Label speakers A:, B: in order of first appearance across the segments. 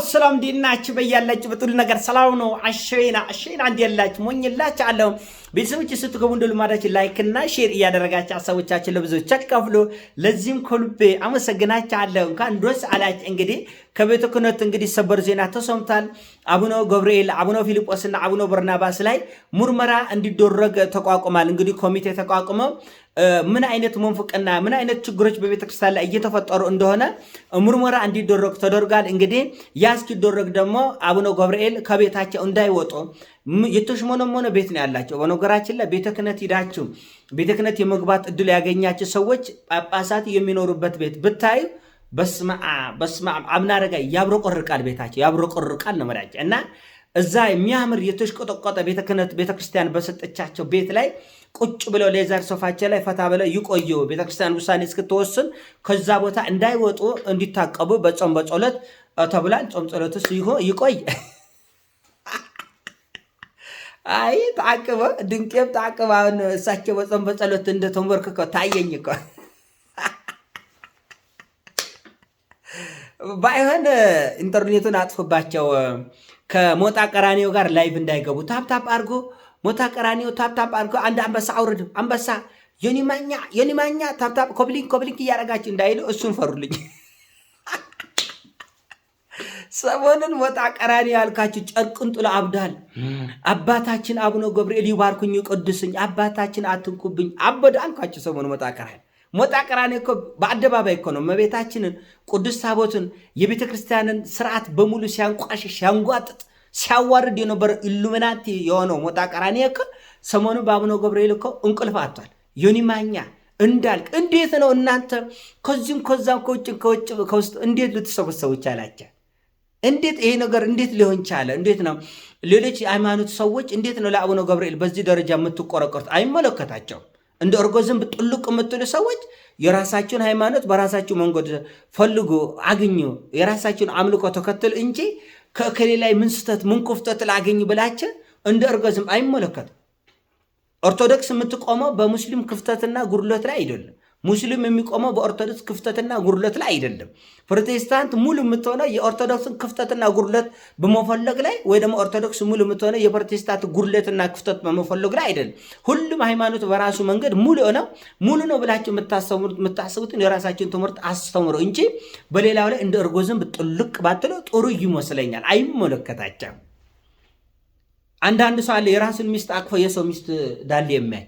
A: ሰላም ዲናችሁ በያላችሁ በጥሉ ነገር ሰላም ነው። አሸይና አንድ ያላችሁ ሞኝላችሁ አለው ቤተሰቦች ስትገቡ እንደልማዳችሁ ላይክ እና ሼር እያደረጋችሁ ሐሳቦቻችሁን ለብዙዎች አካፍሉ። ለዚህም ከልቤ አመሰግናችኋለሁ። እንኳን ደስ አላችሁ። እንግዲህ ከቤተ ክህነት እንግዲህ ሰበር ዜና ተሰምቷል። አቡነ ገብርኤል፣ አቡነ ፊልጶስና አቡነ በርናባስ ላይ ምርመራ እንዲደረግ ተቋቁሟል። እንግዲህ ኮሚቴ ተቋቁመው ምን አይነት መንፍቅና ምን አይነት ችግሮች በቤተክርስቲያን ላይ እየተፈጠሩ እንደሆነ ምርመራ እንዲደረግ ተደርጓል። እንግዲህ ያ እስኪደረግ ደግሞ አቡነ ገብርኤል ከቤታቸው እንዳይወጡ የተሽሞነሞነ ቤት ነው ያላቸው። በነገራችን ላይ ቤተ ክህነት ሂዳችሁ ቤተ ክህነት የመግባት እድል ያገኛችሁ ሰዎች ጳጳሳት የሚኖሩበት ቤት ብታዩ በስመ አብ አቡነ አረጋዊ ያብረቆርቃል፣ ቤታቸው ያብረቆርቃል ነው መዳቸው እና እዛ የሚያምር የተሽቆጠቆጠ ቤተ ክህነት ቤተክርስቲያን በሰጠቻቸው ቤት ላይ ቁጭ ብለው ሌዘር ሶፋቸው ላይ ፈታ ብለው ይቆዩ። ቤተክርስቲያን ውሳኔ እስክትወስን ከዛ ቦታ እንዳይወጡ እንዲታቀቡ በጾም በጸሎት ተብሏል። ጾም ጸሎትስ ይቆይ። አይ ታቅበ ድንቄም ታቅበ እሳቸው በጾም በጸሎት እንደተንበርክከው ታየኝ እኮ። ባይሆን ኢንተርኔቱን አጥፍባቸው ከሞጣ ቀራኒዮ ጋር ላይቭ እንዳይገቡ ታፕታፕ አድርጎ ሞጣ ቀራኒዮ ታፕታፕ አድርጎ አንድ አንበሳ አውርድ፣ አንበሳ የኒማኛ ታፕታፕ ኮብሊንክ እያደረጋችሁ እንዳይሉ እሱን ፈሩልኝ። ሰሞኑን ሞጣ ቀራኒዮ ያልካችሁ ጨርቅን ጥሎ አብዳል። አባታችን አቡነ ገብርኤል ይባርኩኝ ቅዱስኝ፣ አባታችን አትንኩብኝ አበደ አልኳችሁ። ሰሞኑን ሞጣ ቀራኒዮ እኮ በአደባባይ እኮ ነው እመቤታችንን ቅዱስ ታቦትን የቤተ ክርስቲያንን ስርዓት በሙሉ ሲያንቋሽሽ ሲያንጓጥጥ ሲያዋርድ የነበረ ኢሉሚናቲ የሆነው ሞጣ ቀራኒዮ እኮ ሰሞኑን በአቡነ ገብርኤል እኮ እንቅልፍ አጥቷል። ዮኒማኛ እንዳልክ እንዴት ነው እናንተ ከዚህም ከዛም ከውጭ ከውስጥ እንዴት ልትሰበሰቡ ቻላችሁ? እንዴት ይሄ ነገር እንዴት ሊሆን ቻለ? እንዴት ነው ሌሎች የሃይማኖት ሰዎች እንዴት ነው ለአቡነ ገብርኤል በዚህ ደረጃ የምትቆረቆሩት? አይመለከታቸውም። እንደ እርጎ ዝንብ ጥልቅ የምትሉ ሰዎች የራሳችሁን ሃይማኖት በራሳችሁ መንገድ ፈልጉ፣ አግኙ፣ የራሳችሁን አምልኮ ተከትል እንጂ ከእከሌ ላይ ምን ስተት ምን ክፍተት ላገኝ ብላችሁ እንደ እርጎ ዝንብ አይመለከትም። ኦርቶዶክስ የምትቆመው በሙስሊም ክፍተትና ጉድለት ላይ አይደለም። ሙስሊም የሚቆመው በኦርቶዶክስ ክፍተትና ጉድለት ላይ አይደለም። ፕሮቴስታንት ሙሉ የምትሆነው የኦርቶዶክስን ክፍተትና ጉድለት በመፈለግ ላይ ወይ ደግሞ ኦርቶዶክስ ሙሉ የምትሆነው የፕሮቴስታንት ጉድለትና ክፍተት በመፈለግ ላይ አይደለም። ሁሉም ሃይማኖት በራሱ መንገድ ሙሉ ነው ብላችሁ የምታስቡትን የራሳችሁን ትምህርት አስተምሩ እንጂ በሌላው ላይ እንደ እርጎ ዝንብ ጥልቅ ባትለው ጥሩ ይመስለኛል። አይመለከታቸውም። አንዳንድ ሰው አለ የራሱን ሚስት አቅፎ የሰው ሚስት ዳሌ የሚያይ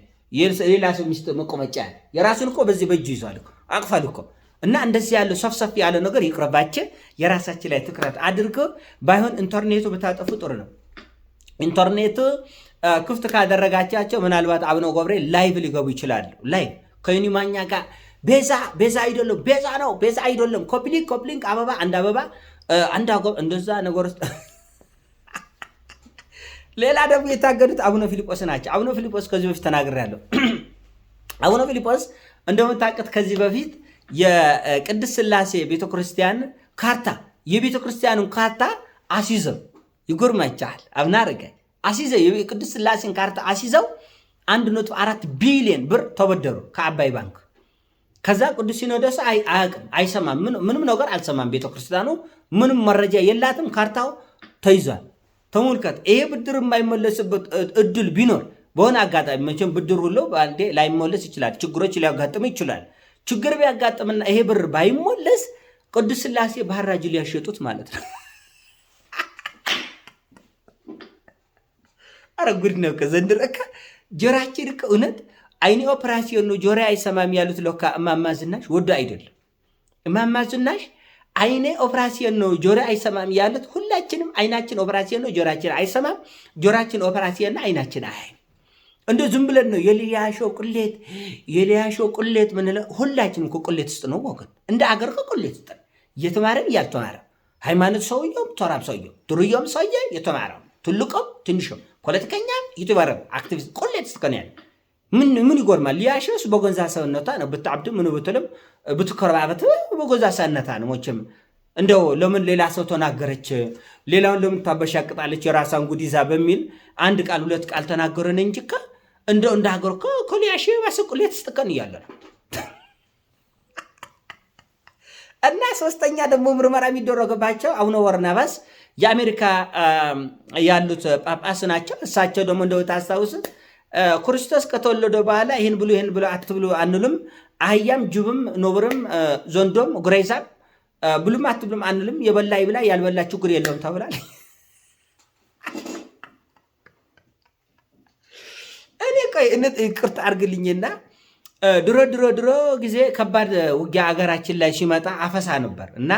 A: ሌላ ሰው ሚስት መቆመጫ የራሱን እኮ በዚህ በእጁ ይዟል እኮ አቅፋል እኮ። እና እንደዚህ ያለው ሰፍሰፍ ያለ ነገር ይቅረባቸው። የራሳችን ላይ ትኩረት አድርገው ባይሆን ኢንተርኔቱ ብታጠፉ ጥሩ ነው። ኢንተርኔቱ ክፍት ካደረጋቻቸው ምናልባት አቡነ ገብርኤል ላይቭ ሊገቡ ይችላሉ። ላይቭ ከዩኒማኛ ጋር ቤዛ አይደለም፣ ቤዛ ነው፣ ቤዛ አይደለም፣ ኮፕሊንክ አበባ አንድ አበባ አንድ እንደዛ ነገር ውስጥ ሌላ ደግሞ የታገዱት አቡነ ፊልጶስ ናቸው። አቡነ ፊልጶስ ከዚህ በፊት ተናግሬያለሁ። አቡነ ፊልጶስ እንደምታውቁት ከዚህ በፊት የቅድስት ሥላሴ ቤተክርስቲያን ካርታ የቤተክርስቲያኑን ካርታ አስይዘው ይጎርማቻል። አቡነ አረጋዊ አስይዘው የቅድስት ሥላሴን ካርታ አስይዘው 1.4 ቢሊዮን ብር ተበደሩ ከአባይ ባንክ። ከዛ ቅዱስ ሲኖዶስ አያውቅም፣ አይሰማም፣ ምንም ነገር አልሰማም። ቤተክርስቲያኑ ምንም መረጃ የላትም፣ ካርታው ተይዟል። ተመልከት። ይሄ ብድር የማይመለስበት እድል ቢኖር በሆነ አጋጣሚ መቼም ብድር ሁሉ በአንዴ ላይመለስ ይችላል፣ ችግሮች ሊያጋጥም ይችላል። ችግር ቢያጋጥምና ይሄ ብር ባይመለስ ቅዱስ ሥላሴ በሐራጅ ሊያሸጡት ማለት ነው። አረ ጉድ ነው ከዘንድሮ ጆሮአችን እውነት አይኔ ኦፕራሲዮን ነው ጆሮ አይሰማም ያሉት ለካ እማማ ዝናሽ ወዶ አይደለም። እማማ ዝናሽ አይኔ ኦፕራሲዮን ነው ጆሮ አይሰማም ያሉት ሁላችንም አይናችን ኦፕራሲዮን ነው ጆሮአችን አይሰማም፣ ጆሮአችን ኦፕራሲዮን ነው አይናችን አይ እንደ ዝም ብለን ነው የሊያሾ ቁሌት ምንለው። ሁላችንም ቁሌት ውስጥ ነው ወገን፣ እንደ አገር ቁሌት ውስጥ እየተማረም ያልተማረም ሃይማኖት ሰውየውም ተራብ ሰውየው ድርዮም ሰውየ የተማረው ትልቁም ትንሹም ፖለቲከኛም ዩቲዩበርም አክቲቪስት ቁሌት ውስጥ ነው ያለ። ምን ይጎርማል? ሊያሾስ በጎንዛ ሰውነቷ ነው ብታብድ ምን ብትልም ብትከረባበት በጎንዛ ሰውነቷ ነው። ሞችም እንደው ለምን ሌላ ሰው ተናገረች፣ ሌላውን ለምን ታበሻቅጣለች የራሷን ጉድ ይዛ በሚል አንድ ቃል ሁለት ቃል ተናገረን እንጂ እንደው እንደ ሀገር ከሊያሾ ባሰ ቁሌት ውስጥ እያለ ነው። እና ሶስተኛ ደግሞ ምርመራ የሚደረግባቸው አቡነ በርናባስ የአሜሪካ ያሉት ጳጳስ ናቸው። እሳቸው ደግሞ እንደው ታስታውስ ክርስቶስ ከተወለደ በኋላ ይህን ብሉ አትብሉ አንልም፣ አህያም ጅብም ኖብርም ዘንዶም ጉሬዛም ብሉም አትብሉም አንልም፣ የበላ ይብላ ያልበላ ችግር የለውም ተብሏል። እኔ ቆይ ይቅርታ አድርግልኝና ድሮ ጊዜ ከባድ ውጊያ ሀገራችን ላይ ሲመጣ አፈሳ ነበር እና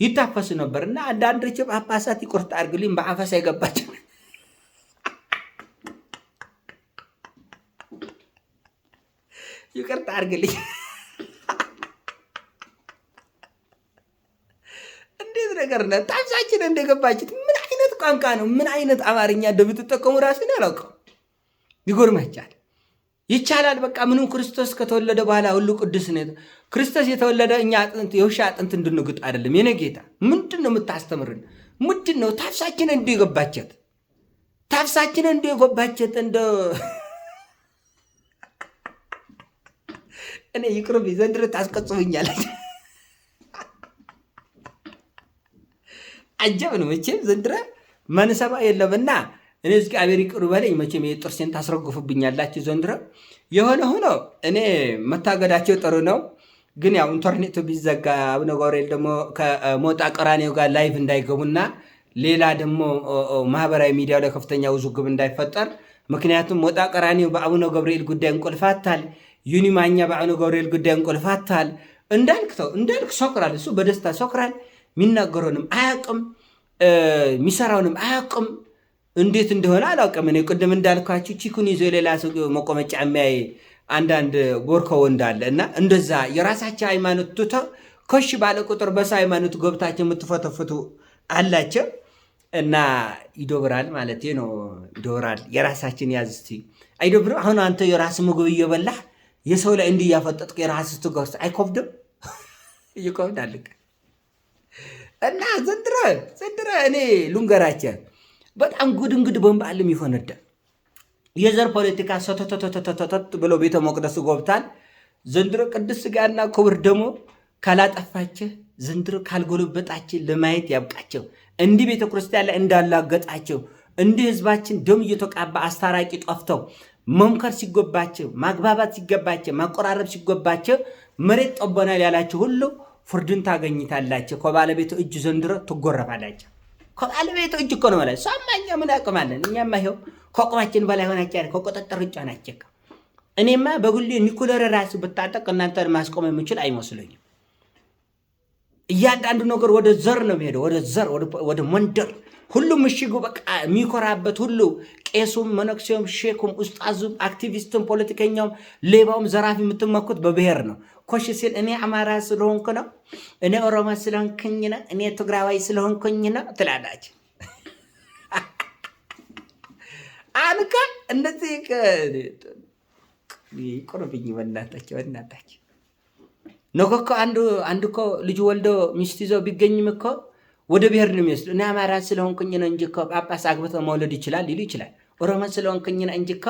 A: ይታፈስ ነበር እና አንዳንድ ጳጳሳት ይቅርታ አድርግልኝ በአፈሳ የገባቸው ይቅርታ አድርግልኝ። እንዴት ነገር ነው ታፍሳችን እንደገባችት? ምን አይነት ቋንቋ ነው? ምን አይነት አማርኛ እንደምትጠቀሙ ራስን አላውቀው። ይጎርማቻል። ይቻላል በቃ ምንም ክርስቶስ ከተወለደ በኋላ ሁሉ ቅዱስ ነው። ክርስቶስ የተወለደ እኛ አጥንት የውሻ አጥንት እንድንግጥ አይደለም። የኔ ጌታ ምንድን ነው የምታስተምርን? ምንድን ነው ታፍሳችን እንደገባችት? ታፍሳችን እንደገባችት እንደ እኔ ይቅርብ ዘንድሮ ታስቀጽብኛለች። አጀብ ነው መቼም ዘንድሮ መንሰባ የለምና እኔ እግዚአብሔር ይቅር በለኝ። መቼም የጥርሴን ታስረግፉብኛላችሁ ዘንድሮ። የሆነ ሆኖ እኔ መታገዳቸው ጥሩ ነው፣ ግን ያው ኢንተርኔቱ ቢዘጋ አቡነ ገብርኤል ደግሞ ከሞጣ ቀራኔው ጋር ላይቭ እንዳይገቡና ሌላ ደግሞ ማህበራዊ ሚዲያው ላይ ከፍተኛ ውዝግብ እንዳይፈጠር። ምክንያቱም ሞጣ ቀራኔው በአቡነ ገብርኤል ጉዳይ እንቆልፋታል፣ ዩኒ ማኛ በአቡነ ገብርኤል ጉዳይ እንቆልፋታል። እንዳልክ ሶክራል፣ እሱ በደስታ ሶክራል። የሚናገረውንም አያውቅም፣ የሚሰራውንም አያውቅም። እንዴት እንደሆነ አላውቅም። እኔ ቅድም እንዳልኳችሁ ቺኩን ይዞ የሌላ ሰው መቆመጫ የሚያይ አንዳንድ ጎርከ ወንድ አለ እና እንደዛ የራሳቸው ሃይማኖት ትተው ኮሽ ባለ ቁጥር በሰ ሃይማኖት ገብታቸው የምትፈተፍቱ አላቸው እና ይዶብራል ማለት ነው። ይዶብራል። የራሳችን ያዝ እስቲ አይዶብር። አሁን አንተ የራስ ምግብ እየበላህ የሰው ላይ እንዲህ እያፈጠጥክ የራስ ስትጎርስ አይኮብድም? ይኮብዳል። እና ዘንድሮ እኔ ሉንገራቸው በጣም ጉድ ቦምብ አለም ይፈነዳ። የዘር ፖለቲካ ሰተተተተተት ብሎ ቤተ መቅደሱ ጎብታል። ዘንድሮ ቅዱስ ሥጋና ክቡር ደግሞ ካላጠፋቸው ዘንድሮ ካልጎለበጣቸው ለማየት ያብቃቸው። እንዲህ ቤተ ክርስቲያን ላይ እንዳላገጣቸው እንዲህ ህዝባችን ደም እየተቃባ አስታራቂ ጠፍተው መምከር ሲገባቸው፣ ማግባባት ሲገባቸው፣ ማቆራረብ ሲገባቸው መሬት ጠቦናል ያላቸው ሁሉ ፍርድን ታገኝታላቸው። ከባለቤቱ እጅ ዘንድሮ ትጎረፋላቸው። ከባለቤቱ እጅ እኮ ነው ማለት ሰማኛ። ምን አቅማለን እኛማ? ይኸው ከቆማችን በላይ ሆናችሁ ከቁጥጥር ውጭ ናቸው። እኔማ በጉሌ ኒኩለር ራሱ ብታጠቅ እናንተን ማስቆም የምችል አይመስለኝም። እያንዳንዱ ነገር ወደ ዘር ነው የሚሄደው፣ ወደ ዘር፣ ወደ መንደር። ሁሉም ምሽጉ በቃ የሚኮራበት ሁሉ ቄሱም፣ መነኩሴውም፣ ሼኩም፣ ኡስጣዙም፣ አክቲቪስቱም፣ ፖለቲከኛውም፣ ሌባውም፣ ዘራፊ የምትመኩት በብሔር ነው። ኮሽ ሲል እኔ አማራ ስለሆንኩ ነው፣ እኔ ኦሮሞ ስለሆንኩኝ ነው፣ እኔ ትግራዋይ ስለሆንኩኝ ነው ትላላች። አንካ እንደዚህ ቁርብኝ በእናታቸው ነገ እኮ አንዱ እኮ ልጁ ወልዶ ሚስት ይዘው ቢገኝም እኮ ወደ ብሔር ነው የሚወስዱ። እኔ አማራ ስለሆንኩኝ ነው እንጂ እኮ ጳጳስ አግብተው መውለድ ይችላል ሊሉ ይችላል። ኦሮሞ ስለሆንኩኝ ነው እንጂ እኮ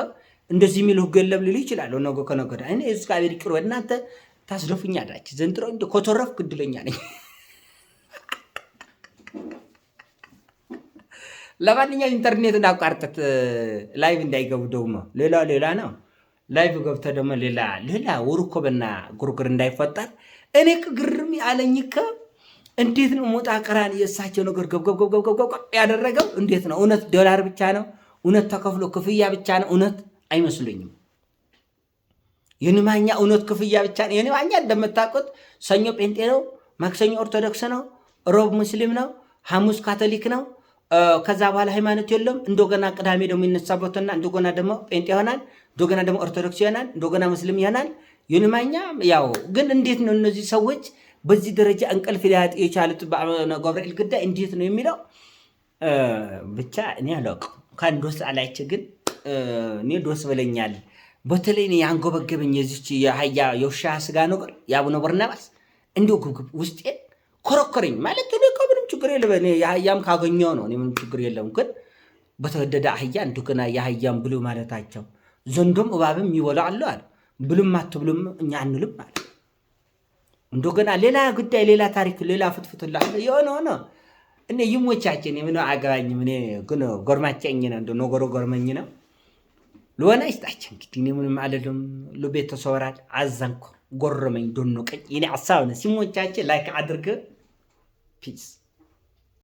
A: እንደዚህ የሚሉ ህግ የለም ሊሉ ይችላል። ነገ ከነገ ወዲያ እኔ እግዚአብሔር ይቅር እናንተ ታስደፉኛላችሁ። ዘንድሮ እንደ ኮተረፍኩ እድለኛ ነኝ። ለማንኛውም ኢንተርኔትን አቋርጠት ላይቭ እንዳይገቡ ደግሞ ሌላ ነው። ላይቭ ገብተ ደግሞ ሌላ ውርኮበና ጉርጉር እንዳይፈጠር። እኔ ግርም ያለኝ እንዴት ነው ሞጣ ቀራኒ የእሳቸው ነገር ገብገብገብገብገብ ያደረገው? እንዴት ነው? እውነት ዶላር ብቻ ነው? እውነት ተከፍሎ ክፍያ ብቻ ነው? እውነት አይመስለኝም። የንማኛ እውነት ክፍያ ብቻ ነው። የንማኛ እንደምታውቁት ሰኞ ጴንጤ ነው፣ ማክሰኞ ኦርቶዶክስ ነው፣ ሮብ ሙስሊም ነው፣ ሐሙስ ካቶሊክ ነው። ከዛ በኋላ ሃይማኖት የለም። እንደገና ቅዳሜ ደግሞ ይነሳበትና እንደገና ደግሞ ጴንጤ ይሆናል፣ እንደገና ደግሞ ኦርቶዶክስ ይሆናል፣ እንደገና ሙስሊም ይሆናል። የንማኛ ያው ግን እንዴት ነው እነዚህ ሰዎች በዚህ ደረጃ እንቅልፍ ሊያጥ የቻሉት? በአቡነ ገብርኤል ጉዳይ እንዴት ነው የሚለው ብቻ እኔ አላውቅም። ካን ዶስ አላቸው ግን እኔ ዶስ ብለኛል። በተለይ እኔ ያንጎበገበኝ የዚች የአህያ የውሻ ስጋ ነገር የአቡነ በርናባስ እንዲሁ ግብግብ ውስጤ ኮረኮረኝ። ማለት እኔ እኮ ምንም ችግር የለም፣ እኔ የአህያም ካገኘው ነው፣ እኔ ምንም ችግር የለም። ግን በተወደደ አህያ እንደገና የአህያም ብሉ ማለታቸው ዘንዶም እባብም ይበላሉ አለ። ብሉም አትብሉም እኛ አንልም አለ። እንደገና ሌላ ጉዳይ ሌላ ታሪክ ሌላ ፍትፍትላ የሆነ እኔ ይሞቻችን ምን አገባኝ ምን ግን ጎርማቸኝ ነው እንደ ነገሩ ጎርመኝ ነው ለወና ይስጣች እንግዲህ እኔ ምንም አይደለም ለቤት ተሰወራል አዘንኩ ጎረመኝ ዶኖ ቀኝ እኔ ሐሳብ ነው ሲሞቻችን ላይክ አድርገ ፒስ